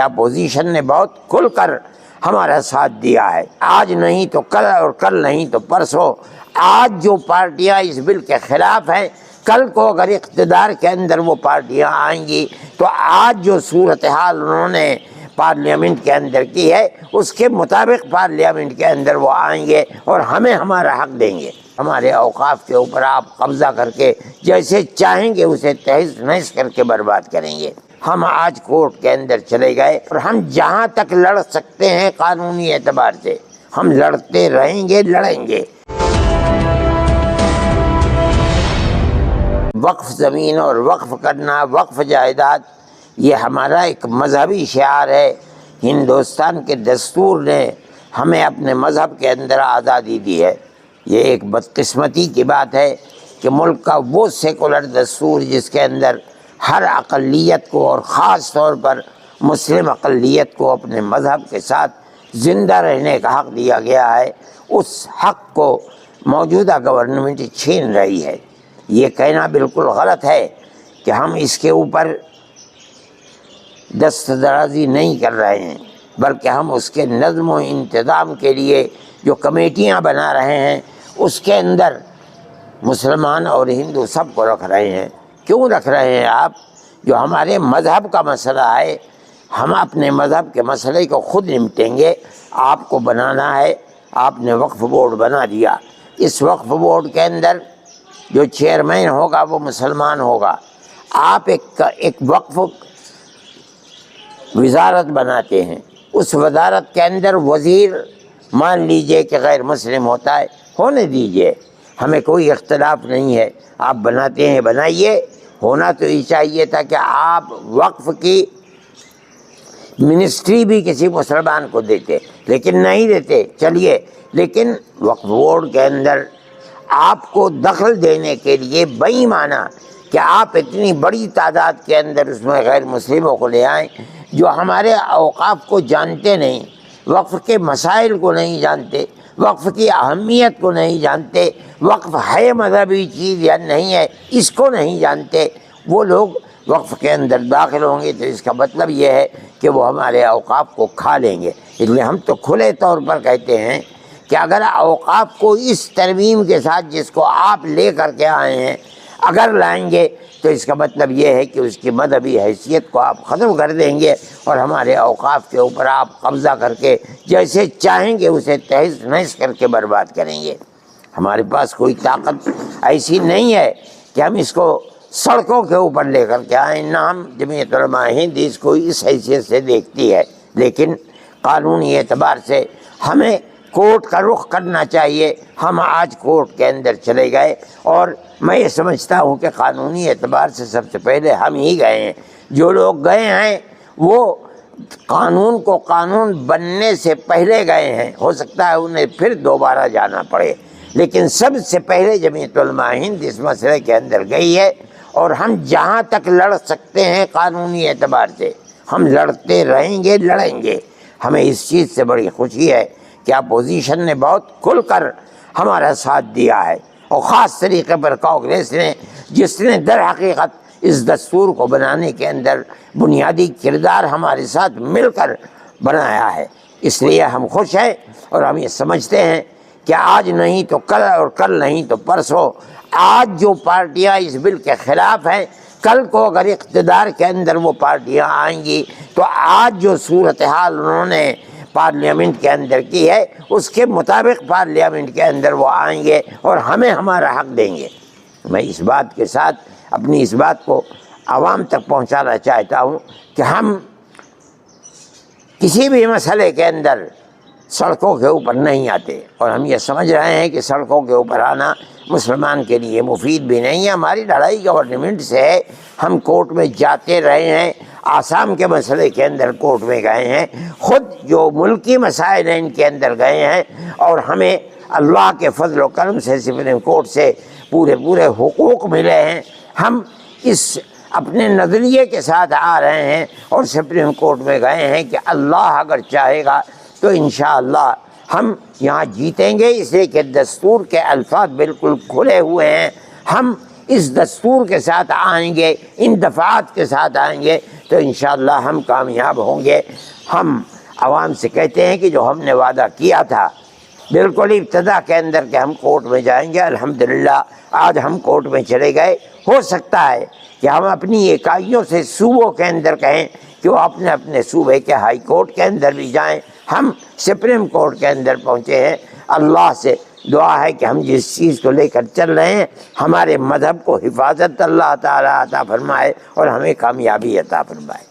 Opposition نے بہت کھل کر ہمارا ساتھ دیا ہے، آج نہیں تو کل اور کل نہیں تو پرسوں۔ آج جو پارٹیاں اس بل کے خلاف ہیں، کل کو اگر اقتدار کے اندر وہ پارٹیاں آئیں گی تو آج جو صورتحال انہوں نے پارلیمنٹ کے اندر کی ہے اس کے مطابق پارلیمنٹ کے اندر وہ آئیں گے اور ہمیں ہمارا حق دیں گے۔ ہمارے اوقاف کے اوپر آپ قبضہ کر کے جیسے چاہیں گے اسے تہز نہز کر کے برباد کریں گے۔ ہم آج کورٹ کے اندر چلے گئے اور ہم جہاں تک لڑ سکتے ہیں قانونی اعتبار سے ہم لڑتے رہیں گے، لڑیں گے۔ وقف زمین اور وقف کرنا، وقف جائیداد، یہ ہمارا ایک مذہبی شعار ہے۔ ہندوستان کے دستور نے ہمیں اپنے مذہب کے اندر آزادی دی ہے۔ یہ ایک بدقسمتی کی بات ہے کہ ملک کا وہ سیکولر دستور جس کے اندر ہر اقلیت کو اور خاص طور پر مسلم اقلیت کو اپنے مذہب کے ساتھ زندہ رہنے کا حق دیا گیا ہے، اس حق کو موجودہ گورنمنٹ چھین رہی ہے۔ یہ کہنا بالکل غلط ہے کہ ہم اس کے اوپر دست درازی نہیں کر رہے ہیں، بلکہ ہم اس کے نظم و انتظام کے لیے جو کمیٹیاں بنا رہے ہیں اس کے اندر مسلمان اور ہندو سب کو رکھ رہے ہیں۔ کیوں رکھ رہے ہیں آپ؟ جو ہمارے مذہب کا مسئلہ ہے، ہم اپنے مذہب کے مسئلے کو خود نمٹیں گے۔ آپ کو بنانا ہے، آپ نے وقف بورڈ بنا دیا، اس وقف بورڈ کے اندر جو چیئرمین ہوگا وہ مسلمان ہوگا۔ آپ ایک وقف وزارت بناتے ہیں، اس وزارت کے اندر وزیر مان لیجئے کہ غیر مسلم ہوتا ہے، ہونے دیجئے، ہمیں کوئی اختلاف نہیں ہے۔ آپ بناتے ہیں بنائیے، ہونا تو یہ چاہیے تھا کہ آپ وقف کی منسٹری بھی کسی مسلمان کو دیتے، لیکن نہیں دیتے۔ چلیے، لیکن وقف بورڈ کے اندر آپ کو دخل دینے کے لیے بے ایمانہ کہ آپ اتنی بڑی تعداد کے اندر اس میں غیر مسلموں کو لے آئیں جو ہمارے اوقاف کو جانتے نہیں، وقف کے مسائل کو نہیں جانتے، وقف کی اہمیت کو نہیں جانتے، وقف ہے مذہبی چیز یا نہیں ہے اس کو نہیں جانتے، وہ لوگ وقف کے اندر داخل ہوں گے تو اس کا مطلب یہ ہے کہ وہ ہمارے اوقاف کو کھا لیں گے۔ اس لیے ہم تو کھلے طور پر کہتے ہیں کہ اگر اوقاف کو اس ترمیم کے ساتھ جس کو آپ لے کر کے آئے ہیں اگر لائیں گے تو اس کا مطلب یہ ہے کہ اس کی مذہبی حیثیت کو آپ ختم کر دیں گے اور ہمارے اوقاف کے اوپر آپ قبضہ کر کے جیسے چاہیں گے اسے تہز نہز کر کے برباد کریں گے۔ ہمارے پاس کوئی طاقت ایسی نہیں ہے کہ ہم اس کو سڑکوں کے اوپر لے کر کے آئیں، نہ ہم جمعیت علماء ہند اس کو اس حیثیت سے دیکھتی ہے، لیکن قانونی اعتبار سے ہمیں کورٹ کا رخ کرنا چاہیے۔ ہم آج کورٹ کے اندر چلے گئے اور میں یہ سمجھتا ہوں کہ قانونی اعتبار سے سب سے پہلے ہم ہی گئے ہیں۔ جو لوگ گئے ہیں وہ قانون کو قانون بننے سے پہلے گئے ہیں، ہو سکتا ہے انہیں پھر دوبارہ جانا پڑے، لیکن سب سے پہلے جمعیت علماء ہند اس مسئلے کے اندر گئی ہے اور ہم جہاں تک لڑ سکتے ہیں قانونی اعتبار سے ہم لڑتے رہیں گے، لڑیں گے۔ ہمیں اس چیز سے بڑی خوشی ہے کہ اپوزیشن نے بہت کھل کر ہمارا ساتھ دیا ہے، اور خاص طریقے پر کانگریس نے، جس نے در حقیقت اس دستور کو بنانے کے اندر بنیادی کردار ہمارے ساتھ مل کر بنایا ہے۔ اس لیے ہم خوش ہیں اور ہم یہ سمجھتے ہیں کہ آج نہیں تو کل اور کل نہیں تو پرسوں آج جو پارٹیاں اس بل کے خلاف ہیں، کل کو اگر اقتدار کے اندر وہ پارٹیاں آئیں گی تو آج جو صورتحال انہوں نے پارلیمنٹ کے اندر کی ہے اس کے مطابق پارلیمنٹ کے اندر وہ آئیں گے اور ہمیں ہمارا حق دیں گے۔ میں اس بات کے ساتھ اپنی اس بات کو عوام تک پہنچانا چاہتا ہوں کہ ہم کسی بھی مسئلے کے اندر سڑکوں کے اوپر نہیں آتے، اور ہم یہ سمجھ رہے ہیں کہ سڑکوں کے اوپر آنا مسلمان کے لیے مفید بھی نہیں ہے۔ ہماری لڑائی گورنمنٹ سے ہے، ہم کورٹ میں جاتے رہے ہیں، آسام کے مسئلے کے اندر کورٹ میں گئے ہیں، خود جو ملکی مسائل ہیں ان کے اندر گئے ہیں، اور ہمیں اللہ کے فضل و کرم سے سپریم کورٹ سے پورے حقوق ملے ہیں۔ ہم اس اپنے نظریے کے ساتھ آ رہے ہیں اور سپریم کورٹ میں گئے ہیں کہ اللہ اگر چاہے گا تو انشاءاللہ ہم یہاں جیتیں گے، اس لیے کہ دستور کے الفاظ بالکل کھلے ہوئے ہیں۔ ہم اس دستور کے ساتھ آئیں گے، ان دفعات کے ساتھ آئیں گے تو انشاءاللہ ہم کامیاب ہوں گے۔ ہم عوام سے کہتے ہیں کہ جو ہم نے وعدہ کیا تھا بالکل ابتدا کے اندر کہ ہم کورٹ میں جائیں گے، الحمدللہ آج ہم کورٹ میں چلے گئے۔ ہو سکتا ہے کہ ہم اپنی اکائیوں سے صوبوں کے اندر کہیں کہ وہ اپنے اپنے صوبے کے ہائی کورٹ کے اندر بھی جائیں، ہم سپریم کورٹ کے اندر پہنچے ہیں۔ اللہ سے دعا ہے کہ ہم جس چیز کو لے کر چل رہے ہیں ہمارے مذہب کو حفاظت اللہ تعالیٰ عطا فرمائے اور ہمیں کامیابی عطا فرمائے۔